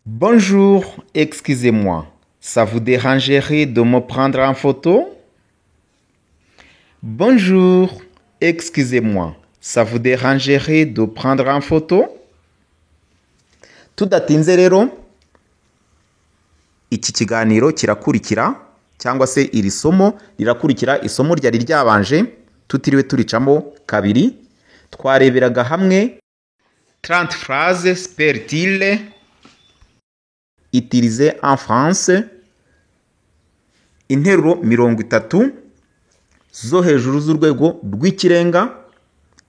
Bonjour, excusez-moi, ça vous dérangerait de me prendre en photo? Bonjour, excusez-moi, ça vous dérangerait de prendre en photo? Tudatinze rero, iki kiganiro kirakurikira cyangwa se iri somo rirakurikira isomo ryari ryabanje tutiriwe turicamo kabiri. Twareberaga hamwe 30 phrases supertiles utilisées en France, interuro 30 zo hejuru z'urwego rw'ikirenga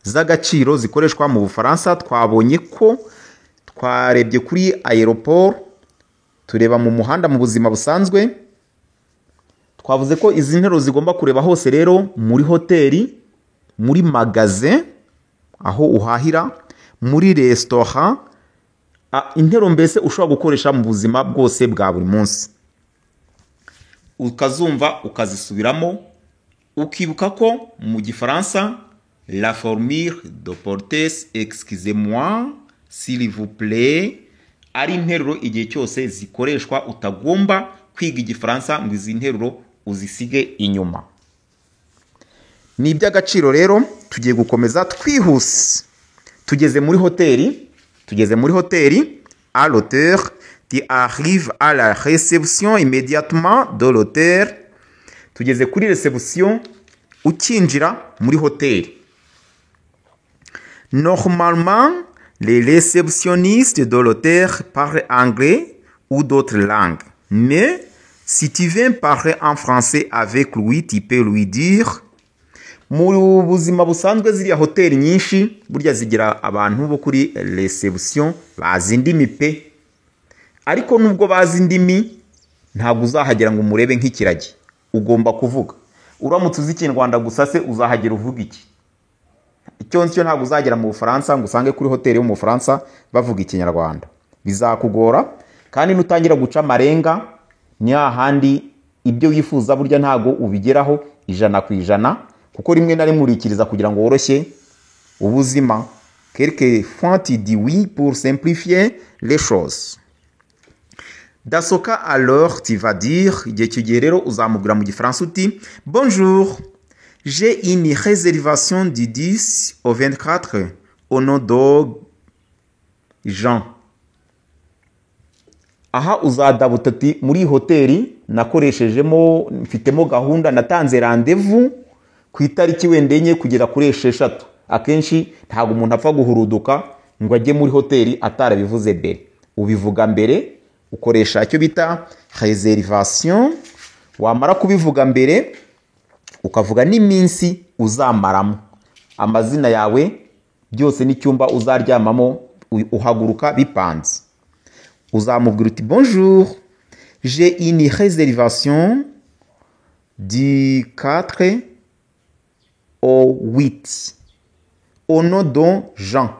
z'agaciro zikoreshwa mu Bufaransa. Twabonye ko twarebye kuri aeroport, tureba mu muhanda mu buzima busanzwe. Twavuze ko izi nteruro zigomba kureba hose rero, muri hoteli, muri magasin aho uhahira, muri restaurant, interuro mbese ushobora gukoresha mu buzima bwose bwa buri munsi. Ukazumva ukazisubiramo, ukibuka ko mu Gifaransa la formule de politesse excusez-moi, s'il vous plaît ari interuro igihe cyose zikoreshwa. Utagomba kwiga Igifaransa ngo izi interuro uzisige inyuma. Ni iby'agaciro rero, tugiye gukomeza twihuse. Tugeze muri hoteli, à l'hôtel, tu arrives à la réception immédiatement de l'hôtel. Tugeze kuri reception ukinjira muri hoteli. Normalement, les réceptionnistes de l'hôtel parlent anglais ou d'autres langues. Mais si tu viens parler en français avec lui, tu peux lui dire. Mu buzima busanzwe ziriya hoteli nyinshi burya zigira abantu bo kuri reception bazi indimi pe. Ariko nubwo bazi indimi ntabwo uzahagera ngo umurebe nk'ikiragi. Ugomba kuvuga. Uramutse uzi Ikinyarwanda gusa se uzahagera uvuga iki? Icyo ntabwo uzagera mu Bufaransa ngo usange kuri hoteli yo mu Bufaransa bavuga Ikinyarwanda. Bizakugora, kandi nutangira guca amarenga ni hahandi ibyo wifuza burya ntabwo ubigeraho 100%, kuko rimwe na rimwe urikiriza kugira ngo woroshye ubuzima. Quelquefois tu dis oui pour simplifier les choses. Dans ce cas, alors tu vas dire, igihe kigiye rero uzamubwira mu Gifaransa uti bonjour, j'ai une réservation du 10 au 24 au nom de Jean. Aha uzadabuta ati muri hoteli nakoreshejemo, mfitemo gahunda, natanze rendez-vous ku itariki wendenye kugera kuri 6. Akenshi ntabwo umuntu apfa guhuruduka ngo ajye muri hoteli atarabivuze mbere. Ubivuga mbere, ukoresha icyo bita réservation. Wamara kubivuga mbere ukavuga n'iminsi uzamaramo, amazina yawe byose n'icyumba uzaryamamo, uhaguruka bipanze. Uzamubwira uti bonjour, j'ai une réservation du 4 au 8 au nom de Jean.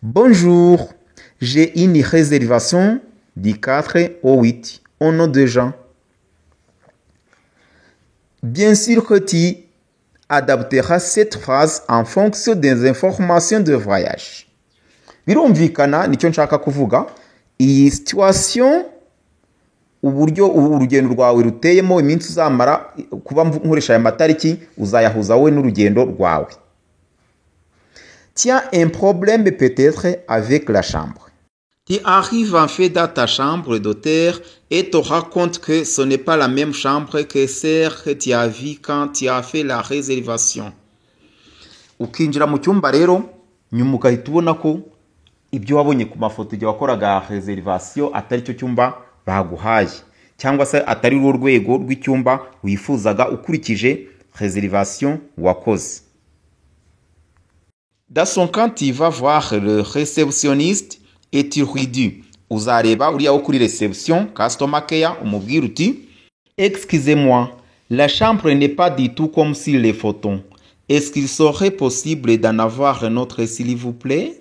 Bonjour, j'ai une réservation du 4 au 8 au nom de Jean. Bien sûr que tu adapteras cette phrase en fonction des informations de voyage. Birumvikana nicyo nshaka kuvuga. Iyi situation, uburyo urugendo rwawe ruteyemo, iminsi uzamara, kuba nkoresha aya matariki uzayahuza wowe n'urugendo rwawe. Tiens, un problème peut-être avec la chambre. Tu arrives en fait dans ta chambre d'hôtel et te rends compte que ce n'est pas la même chambre que celle que tu as vue quand tu as fait la réservation. Ukinjira mu cyumba rero, nyuma ugahita ubona ko ibyo wabonye ku mafoto igihe wakoraga reservation atari cyo cyumba baguhaye, cyangwa se atari uru rwego rw'icyumba wifuzaga ukurikije reservation wakoze. Dans son cas, tu vas voir le réceptionniste et tu lui dis, uzareba uriya wo kuri reception, customer care, umubwira uti excusez-moi, la chambre n'est pas du tout comme sur les photos. Est-ce qu'il serait possible d'en avoir un autre s'il vous plaît?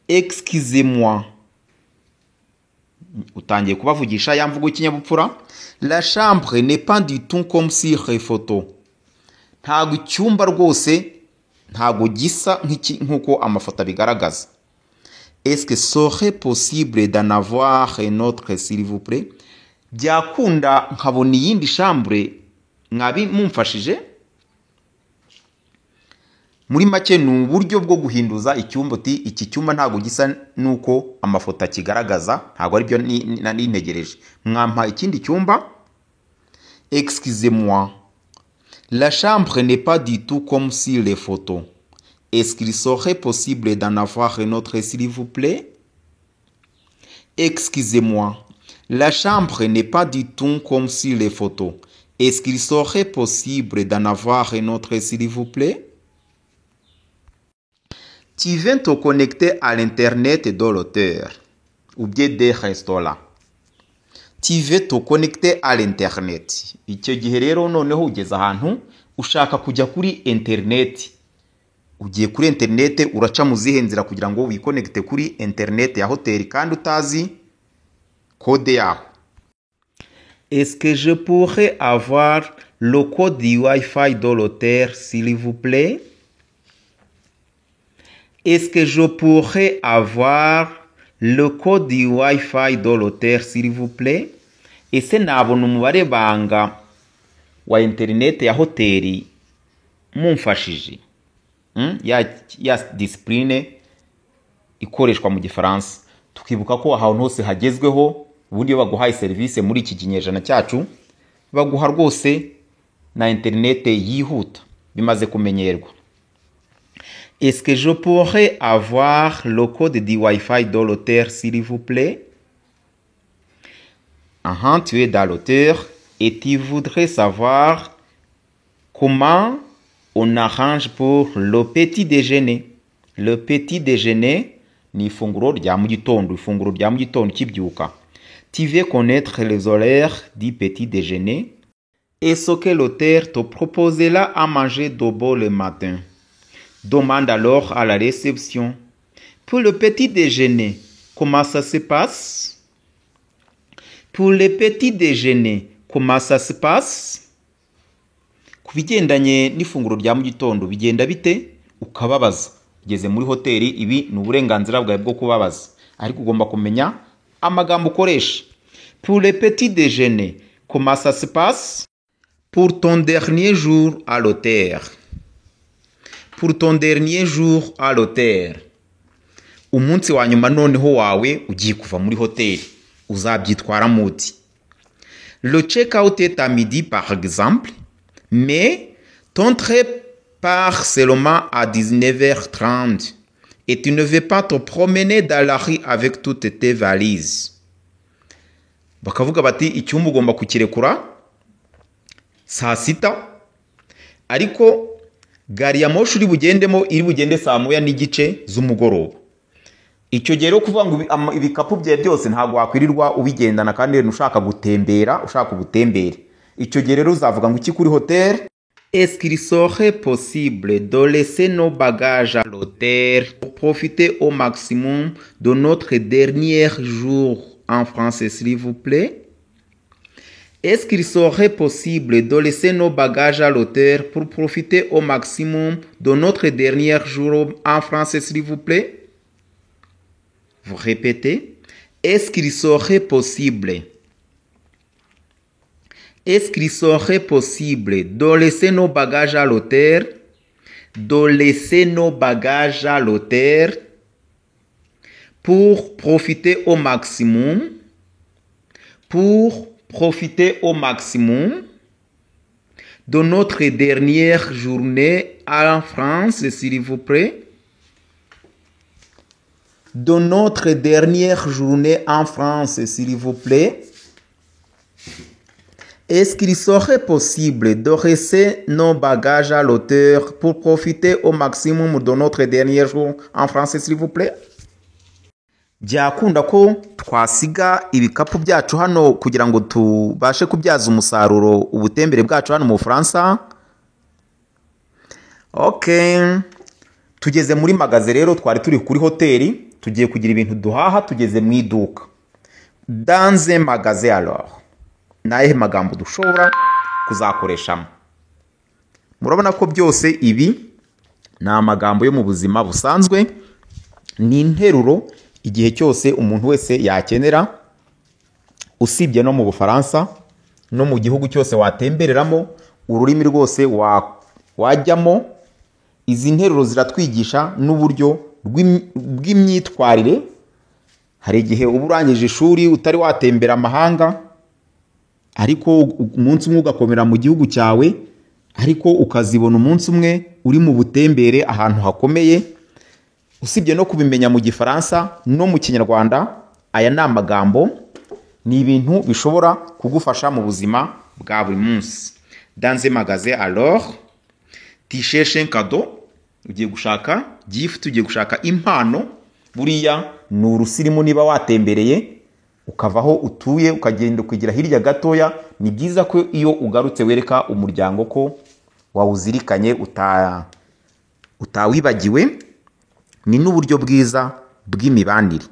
Excusez-moi. Utangiye kubavugisha ya mvugo y'ikinyabupfura. La chambre n'est pas du tout comme sur les photos. Ntago icyumba rwose ntago gisa nk'uko amafoto abigaragaza. Est-ce que serait possible d'en avoir un autre, s'il vous plaît? Byakunda nkabona iyindi chambre mwabi mumfashije? Muri make ni uburyo bwo guhinduza icyumba uti iki cyumba ntago gisa nuko amafoto akigaragaza, ntago ari byo nintegereje. Mwampa ikindi cyumba? Excusez-moi. La chambre n'est pas du tout comme sur les photos. Est-ce qu'il serait possible d'en avoir un autre, s'il vous plaît? Excusez-moi. La chambre n'est pas du tout comme sur les photos. Est-ce qu'il serait possible d'en avoir un autre, s'il vous plaît? Tu viens te connecter à l'internet de l'auteur ou bien des restaurants. Tu veux te connecter à l'internet. Icyo gihe rero noneho ugeze ahantu ushaka kujya kuri internet. Ugiye kuri internet uraca mu zihe nzira kugira ngo wiconnecte kuri internet ya hoteli kandi utazi code yaho. Est-ce que je pourrais avoir le code du Wi-Fi de l'hôtel, s'il vous plaît? Est-ce que je pourrais avoir le code du Wi-Fi de l'hôtel, s'il vous plaît? Ese nabona umubare banga wa internet ya hoteli mumfashije? Ya discipline ikoreshwa mu gifaransa. Tukibuka ko ahantu hose hagezweho ubundi baguhaye service muri iki kinyejana cyacu baguha rwose na internet yihuta bimaze kumenyerwa. Est-ce que je pourrais avoir le code du Wi-Fi de l'hôtel, s'il vous plaît? Tu es dans l'hôtel et tu voudrais savoir comment on arrange pour le petit déjeuner. Le petit déjeuner ni ifunguro rya mu gitondo, ifunguro rya mu gitondo kibyuka. Tu veux connaître les horaires du petit déjeuner? Est-ce que l'hôtel te proposera à manger de beau le matin? Demande alors à la réception. Pour le petit déjeuner, comment ça se passe? Pour le petit déjeuner, comment ça se passe? Kubigendanye n'ifunguro rya mu gitondo bigenda bite? Ukababaza. Ugeze muri hoteli ibi ni uburenganzira bwawe bwo kubabaza. Ariko ugomba kumenya amagambo ukoresha. Pour le petit déjeuner, comment ça se passe? Pour ton dernier jour à l'hôtel. Pour ton dernier jour à l'hôtel. Umunsi wa nyuma noneho wawe ugiye kuva muri hoteli. Uzabyitwara muti. Le check-out est à midi par exemple, mais ton train part seulement à 19h30 et tu ne veux pas te promener dans la rue avec toutes tes valises. Bakavuga bati icyumba ugomba kukirekura saa sita, ariko gari ya moshi uri bugendemo iri bugende saa moya n'igice z'umugoroba. Icyo gihe rero kuvuga ngo ibikapu bye byose ntago wakwirirwa ubigendana kandi ushaka gutembera, ushaka ubutembere. Icyo gihe rero uzavuga ngo iki kuri hotel? Est-ce qu'il serait possible de laisser nos bagages à l'hôtel pour profiter au maximum de notre dernier jour en France, s'il vous plaît? Est-ce qu'il serait possible de laisser nos bagages à l'hôtel pour profiter au maximum de notre dernier jour en France, s'il vous plaît? Vous répétez. Est-ce qu'il serait possible? Est-ce qu'il serait possible de laisser nos bagages à l'hôtel? De laisser nos bagages à l'hôtel pour profiter au maximum? Pour profiter au maximum de notre dernière journée en France, s'il vous plaît? De notre dernière journée en France, s'il vous plaît? Est-ce qu'il serait possible de laisser nos bagages à l'hôtel pour profiter au maximum de notre dernier jour en France, s'il vous plaît? Byakunda ko twasiga ibikapu byacu hano kugira ngo tubashe kubyaza umusaruro ubutembere bwacu hano mu Faransa. Okay. Tugeze muri magaze rero, twari turi kuri hoteli, tugiye kugira ibintu duhaha, tugeze mu iduka. Dans un magasin alors. Naye magambo dushobora kuzakoreshamo. Murabona ko byose ibi ni amagambo yo mu buzima busanzwe, ni interuro igihe cyose umuntu wese yakenera, usibye no mu Bufaransa, no mu gihugu cyose watembereramo, ururimi rwose wajyamo. Izi nteruro ziratwigisha n'uburyo bw'imyitwarire. Hari igihe uba urangije ishuri utari watembera amahanga, ariko umunsi umwe ugakomera mu gihugu cyawe, ariko ukazibona umunsi umwe uri mu butembere ahantu hakomeye. Usibye no kubimenya mu Gifaransa no mu Kinyarwanda, aya ni amagambo, ni ibintu bishobora kugufasha mu buzima bwa buri munsi. Dans un magasin alors, tu cherches un cadeau, ugiye gushaka gift, ugiye gushaka impano. Buriya ni urusirimu niba watembereye ukavaho utuye ukagenda kugira hirya gatoya, ni byiza ko iyo ugarutse wereka umuryango ko wawuzirikanye utawibagiwe. Ni n'uburyo bwiza bw'imibanire.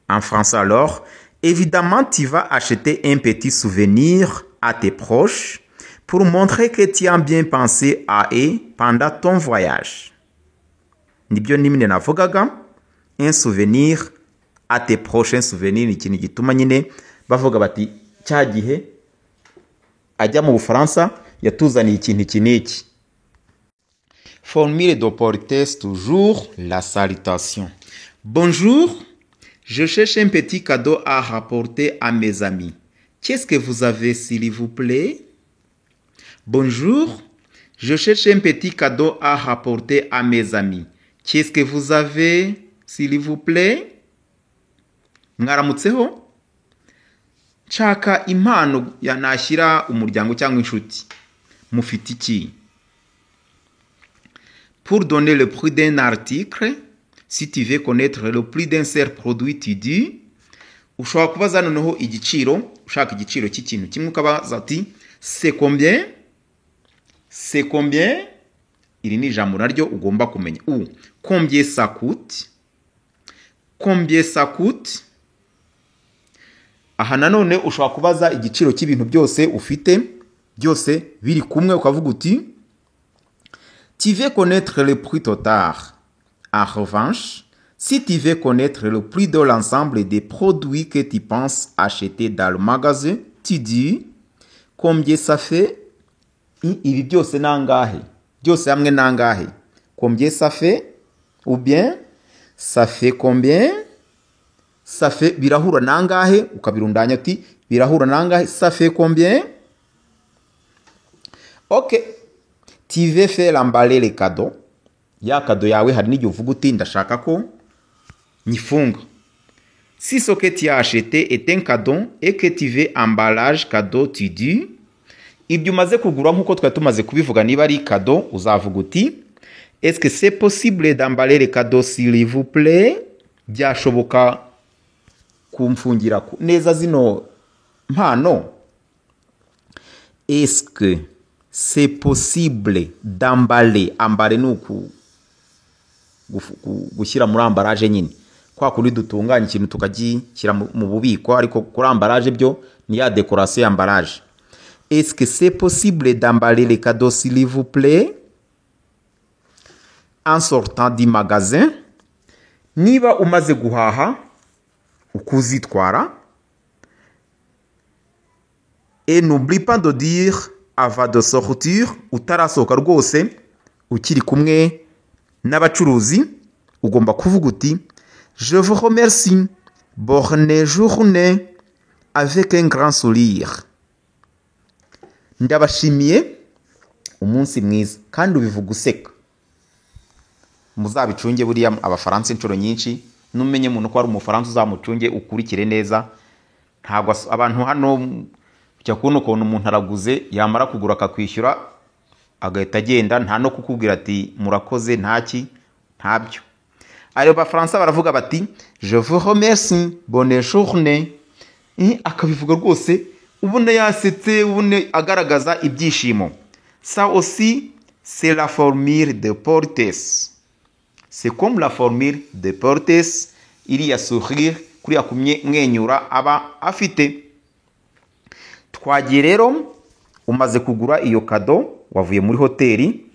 En français alors, évidemment tu vas acheter un petit souvenir à tes proches pour montrer que tu as bien pensé à eux pendant ton voyage. Nibyo nimwe navugaga, un souvenir à tes proches. Un souvenir ni ikintu gituma nyine bavuga bati cya gihe ajya mu Bufaransa yatuzaniye ikintu kiniki. Formule de politesse, toujours la salutation. Bonjour, je cherche un petit cadeau à rapporter à mes amis. Qu'est-ce que vous avez, s'il vous plaît? Bonjour, je cherche un petit cadeau à rapporter à mes amis. Qu'est-ce que vous avez, s'il vous plaît? Mwaramutseho, nshaka impano yanashyira umuryango cyangwa inshuti. Mufite iki? Pour donner le prix d'un article, si tu veux connaître le prix d'un seul produit, tu dis, ushobora kubaza noneho igiciro, ushaka igiciro cy'ikintu kimwe ukabaza ati c'est combien? C'est combien? Iri ni ijambo naryo ugomba kumenya. Ou combien ça coûte? Combien ça coûte? Aha nanone ushobora kubaza igiciro cy'ibintu byose ufite, byose biri kumwe, ukavuga uti tu veux connaître le prix total. En revanche, si tu veux connaître le prix de l'ensemble des produits que tu penses acheter dans le magasin, tu dis combien ça fait? Ibi byose nangahe? Byose hamwe nangahe? Combien ça fait? Ou bien ça fait combien? Ça fait birahura nangahe? Ukabirundanya uti birahura nangahe? Ça fait combien? OK. Tu veux faire emballer les cadeaux. Ya cadeau yawe hari n'igihe uvuga uti ndashaka ko nyifunga. Si ce que tu as acheté est un cadeau et que tu veux emballage cadeau, tu dis, ibyo umaze kugura nk'uko twari tumaze kubivuga, niba ari cadeau uzavuga uti est-ce que c'est possible d'emballer les cadeaux s'il vous plaît? Byashoboka kumfungira neza zino mpano. Est-ce que c'est possible d'emballer? Emballer ni gushyira muri ambalage nyine, kwa kuri dutunganya ikintu tukagishyira mu bubiko, ariko kuri ambalage byo ni ya décoration ya ambalage. Est-ce que c'est possible d'emballer les cadeaux s'il vous plaît? En sortant du magasin, niba umaze guhaha ukuzitwara, et n'oublie pas de dire avant de sortir, utarasohoka rwose ukiri kumwe n'abacuruzi, ugomba kuvuga uti je vous remercie, bonne journée, avec un grand sourire. Ndabashimiye, umunsi mwiza, kandi ubivuga useka. Muzabicunge buriya abafaransa inshuro nyinshi, numenye umuntu ko ari umufaransa uzamucunge ukurikire neza. Ntabwo abantu hano cyo kuno umuntu araguze, yamara kugura akakwishyura agahita agenda, nta no kukubwira ati murakoze ntaki, ntabyo. Ayo bafaransa baravuga bati je vous remercie, bonne journée. Akabivuga rwose ubone yasetse, ubone agaragaza ibyishimo. Ça aussi c'est la formule de politesse. C'est comme la formule de politesse, iriya sourire, kuriya kumwenyura aba afite. Twagiye rero, umaze kugura iyo kado, wavuye muri hoteli,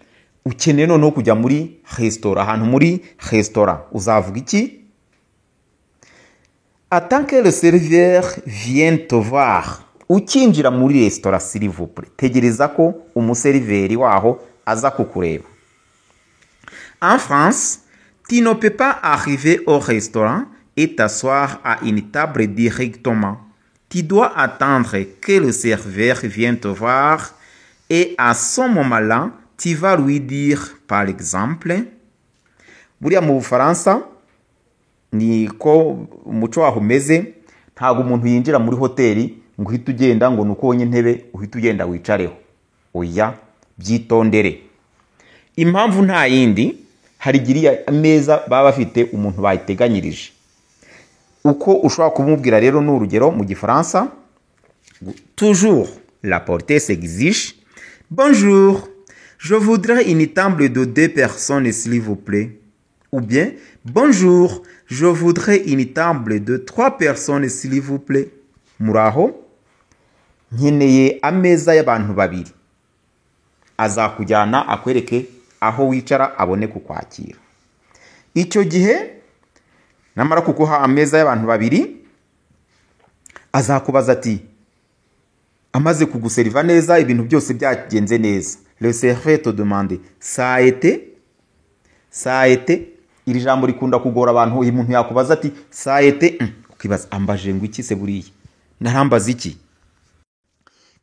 ukeneye noneho kujya muri restaurant. Ahantu muri restaurant uzavuga iki? Attends que le serveur vienne te voir. Ukinjira muri restaurant s'il vous plaît. Tegereza ko umuseriveri waho aza kukureba. En France, tu ne peux pas arriver au restaurant et t'asseoir à une table directement. Tu dois attendre que le serveur vienne te voir et à ce moment-là, tu vas lui dire par exemple, buriya mu Bufaransa niko umuco waho umeze, ntabwo umuntu yinjira muri hoteli ngo uhite ugenda ngo nuko wonye intebe uhite ugenda wicareho. Oya, byitondere. Impamvu nta yindi, hari giriya ameza baba bafite umuntu bayiteganyirije. Uko ushobora kumubwira rero n'urugero mu Gifaransa, toujours la portée s'exige. Bonjour, je voudrais une table de 2 personnes s'il vous plaît. Ou bien, bonjour, je voudrais une table de 3 personnes s'il vous plaît. Muraho, nkeneye ameza y'abantu babiri. Azakujyana akwereke aho wicara abone kukwakira. Icyo gihe namara kuguha ameza y'abantu babiri, azakubaza ati, amaze kuguseriva neza, ibintu byose byagenze neza. Le serveur te demande, ça a été? Ça a été? Iri jambo rikunda kugora abantu, uyu muntu yakubaza ati, ça a été? Ukibaza, ambaje ngo iki se buriya? Narambaza iki?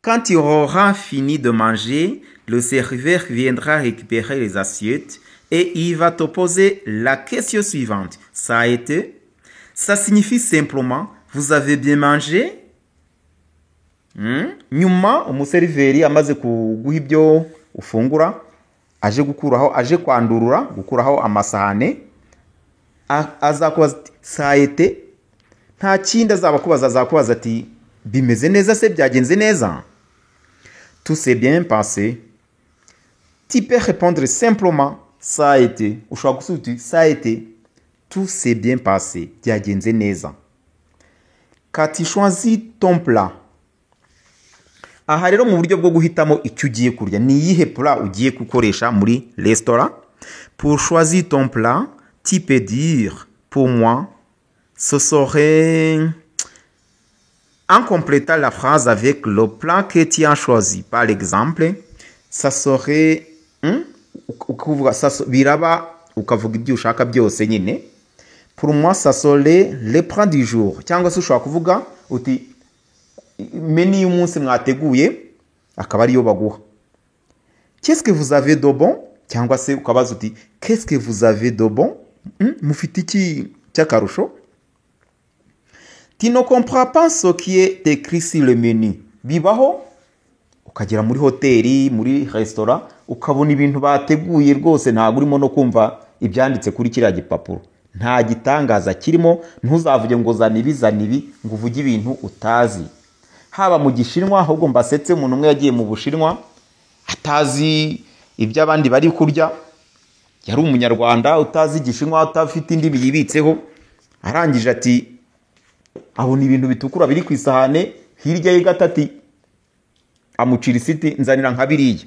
Quand tu auras fini de manger, le serveur viendra récupérer les assiettes et il va te poser la question suivante. Ça a été? Ça signifie simplement, vous avez bien mangé? Nyuma umuseriveri amaze kuguha ibyo ufungura, aje kwandurura, gukuraho amasahane, azakubaza ati, ça a été? Nta kindi azakubaza ati, bimeze neza se, byagenze neza? Tout s'est bien passé. Tu peux répondre simplement, ça a été. Ushobora gusubiza uti, ça a été. Tout s'est bien passé. Byagenze neza. Quand tu choisis ton plat, aha rero mu buryo bwo guhitamo icyo ugiye kurya, ni iyihe plat ugiye gukoresha muri restaurant? Pour choisir ton plat, tu peux dire, pour moi, ce serait... En complétant la phrase avec le plat que tu as choisi, par exemple, ça serait... biraba ukavuga ibyo ushaka byose nyine. Pour moi, ça serait le plat du jour. Cyangwa se ushobora kuvuga uti menu y'umunsi mwateguye, akaba ariyo baguha. Qu'est-ce que vous avez de bon? Cyangwa se ukabaza uti qu'est-ce que vous avez de bon? Mufite iki cy'akarusho? Tu ne comprends pas ce qui est écrit sur le menu. Bibaho ukagera muri hoteli, muri restaurant, ukabona ibintu bateguye rwose ntabwo urimo no kumva ibyanditse kuri kiriya gipapuro. Nta gitangaza kirimo, ntuzavuge ngo zana ibi ngo uvuge ibintu utazi. Haba mu Gishinwa, ahubwo mbasetse umuntu umwe yagiye mu Bushinwa atazi ibyo abandi bari kurya, yari umunyarwanda utazi Igishinwa, utafite indimi yibitseho, arangije ati, abona ibintu bitukura biri ku isahane, hirya ye gatati amucira isiti, nzanira nka biriya.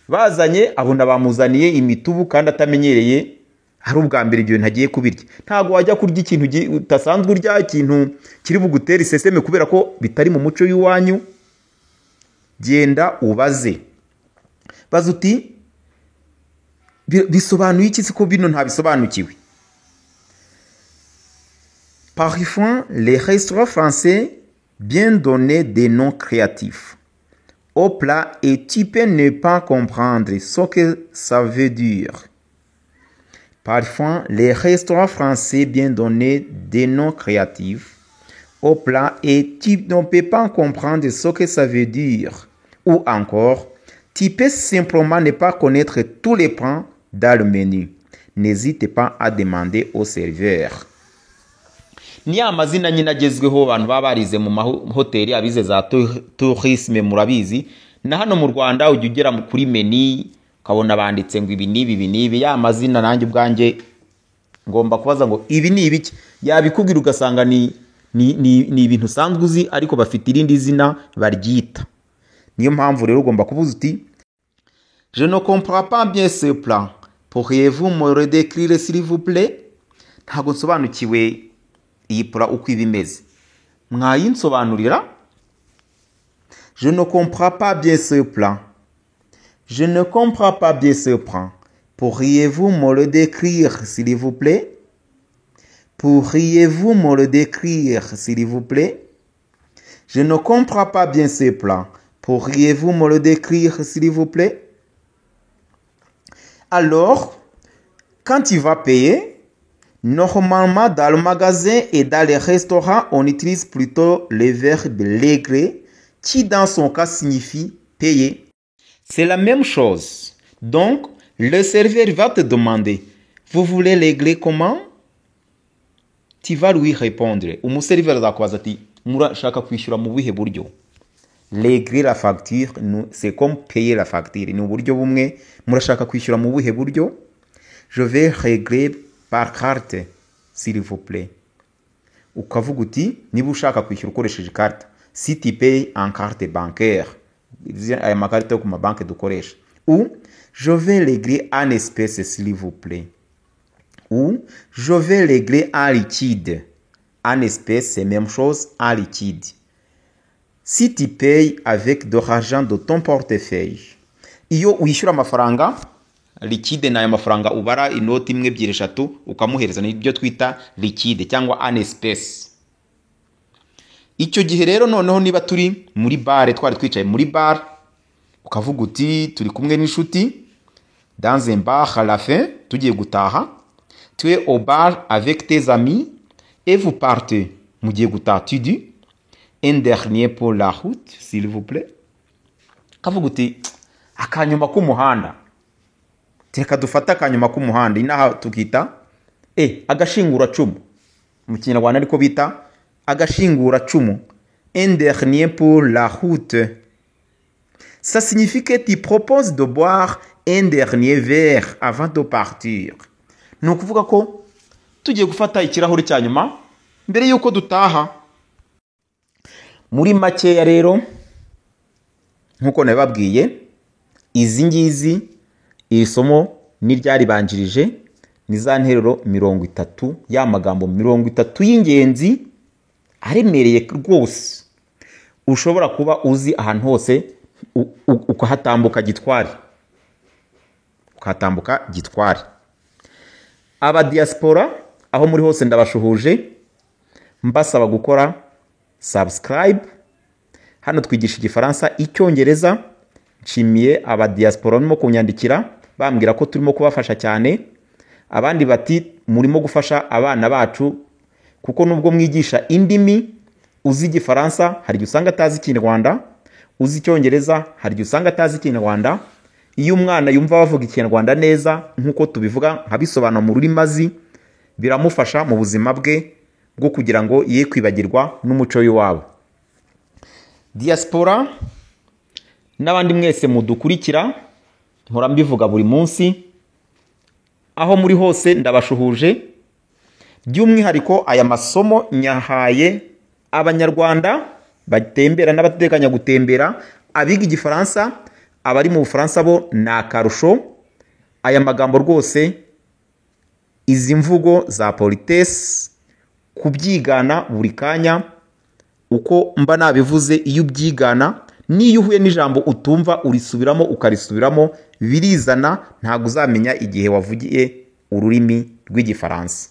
Bazanye, abona bamuzaniye imitubu kandi atamenyereye, hari ubwa mbere ibyo ntagiye kubirya. Ntago wajya kurya ikintu utasanzwe urya, ikintu kiri bugutera iseseme kubera ko bitari mu muco y'uwanyu. Genda ubaze, baza uti bisobanuye iki ko bino ntabisobanukiwe. Parfois, les restaurants français bien donner des noms créatifs au plat et tu peux ne pas comprendre ce que ça veut dire. Parfois, les restaurants français bien donner des noms créatifs au plat et tu ne peux pas comprendre ce que ça veut dire. Ou encore, tu peux simplement ne pas connaître tous les plats dans le menu. N'hésite pas à demander au serveur. Ni amazina nyine agezweho abantu baba barize mu mahoteli, abize za tourisme murabizi. Na hano mu Rwanda ujya ugera kuri menu ukabona banditse ngo ibi nibi, ya mazina nanjye ubwanjye ngomba kubaza ngo ibi ni ibiki. Yabikubwira ugasanga ni ibintu usanzwe uzi ariko bafite irindi zina baryita. Niyo mpamvu rero ugomba kubuza uti, je ne comprends pas bien ce plat. Pourriez-vous me redécrire s'il vous plaît? Ntabwo nsobanukiwe iyi plat uko iba imeze mwayinsobanurira? Je ne comprends pas bien ce plat. Je ne comprends pas bien ce plat. Pourriez-vous me le décrire, s'il vous plaît? Pourriez-vous me le décrire, s'il vous plaît? Je ne comprends pas bien ce plat. Pourriez-vous me le décrire, s'il vous plaît? Alors, quand tu vas payer, normalement dans le magasin et dans les restaurants, on utilise plutôt le verbe régler, qui dans son cas signifie payer. C'est la même chose. Donc, le serveur va te demander, vous voulez régler comment? Tu vas lui répondre. Umuserveur azakubaza ati, murashaka kwishyura mu buhe buryo? Régler la facture, c'est comme payer la facture. Ni uburyo bumwe, murashaka kwishyura mu buhe buryo? Je vais régler par carte, s'il vous plaît. Ukavuga uti, niba ushaka kwishyura ukoresheje carte, si tu payes en carte bancaire, aya makarita yo ku mabanki dukoresha. Ou, je vais régler en espèces, s'il vous plaît. Ou, je vais régler en liquide. En espèces, c'est même chose, en liquide. Si tu payes avec de l'argent de ton portefeuille, iyo wishyura amafaranga liquide na amafaranga ubara inoti imwe ebyiri eshatu ukamuhereza n'ibyo twita liquide cyangwa en espèces. Icyo gihe rero noneho niba turi muri bar, twari twicaye muri bar, ukavuga uti turi kumwe n'inshuti dans un bar à la fin, tugiye gutaha, tu es au bar avec tes amis et vous partez, mugiye gutaha, tu dis un dernier pour la route, s'il vous plaît. Kavuga uti akanyuma k'umuhanda, reka dufata akanyuma k'umuhanda, inaha tukita agashingura cumu, mu Kinyarwanda ariko bita agashingura cumu. Un dernier pour la route. Ça signifie que tu proposes de boire un dernier verre avant de partir. Ni ukuvuga ko tugiye gufata ikirahuri cya nyuma mbere yuko dutaha. Muri makeya rero nkuko nababwiye, izi ngizi iri somo n'iryaribanjirije ni za nteruro 30 y'amagambo 30 y'ingenzi aremereye rwose ushobora kuba uzi ahantu hose ukahatambuka gitwari. Aba diaspora aho muri hose ndabashuhuje, mbasaba gukora subscribe. Hano twigisha igifaransa, icyongereza. Nshimiye aba diaspora barimo kunyandikira bambwira ko turimo kubafasha cyane. Abandi bati murimo gufasha abana bacu, kuko nubwo mwigisha indimi, uzi igifaransa hari igihe usanga atazi Ikinyarwanda, uzi icyongereza hari igihe usanga atazi Ikinyarwanda. Iyo umwana yumva bavuga Ikinyarwanda neza nkuko tubivuga nkabisobanura mu rurimi azi, biramufasha mu buzima bwe bwo kugira ngo ye kwibagirwa n'umuco w'iwabo. Diaspora n'abandi mwese mudukurikira, mpora mbivuga buri munsi, aho muri hose ndabashuhuje. By'umwihariko aya masomo nyahaye abanyarwanda batembera n'abateganya gutembera, abiga igifaransa, abari mu Bufaransa bo nakarusho. Aya magambo rwose, izi mvugo za politesse, kubyigana buri kanya uko mba nabivuze. Iyo ubyigana, niyo uhuye n'ijambo utumva urisubiramo ukarisubiramo, birizana, ntago uzamenya igihe wavugiye ururimi rw'igifaransa.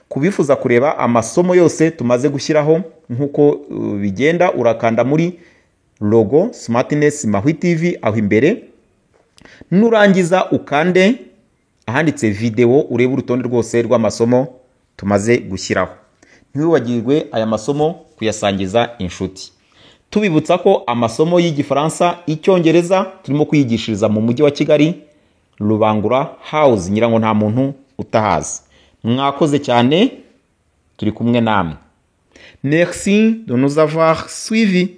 Kubifuza kureba amasomo yose tumaze gushyiraho nkuko bigenda, urakanda muri logo Smartness Mahwi TV aho imbere, nurangiza ukande ahanditse video, urebe urutonde rwose rw'amasomo tumaze gushyiraho. Ntiwibagirwe aya masomo kuyasangiza inshuti. Tubibutsa ko amasomo y'igifaransa, icyongereza turimo kuyigishiriza mu mujyi wa Kigali, Rubangura House, nyirango nta muntu utahazi. Mwakoze cyane, turi kumwe namwe. Merci de nous avoir suivis.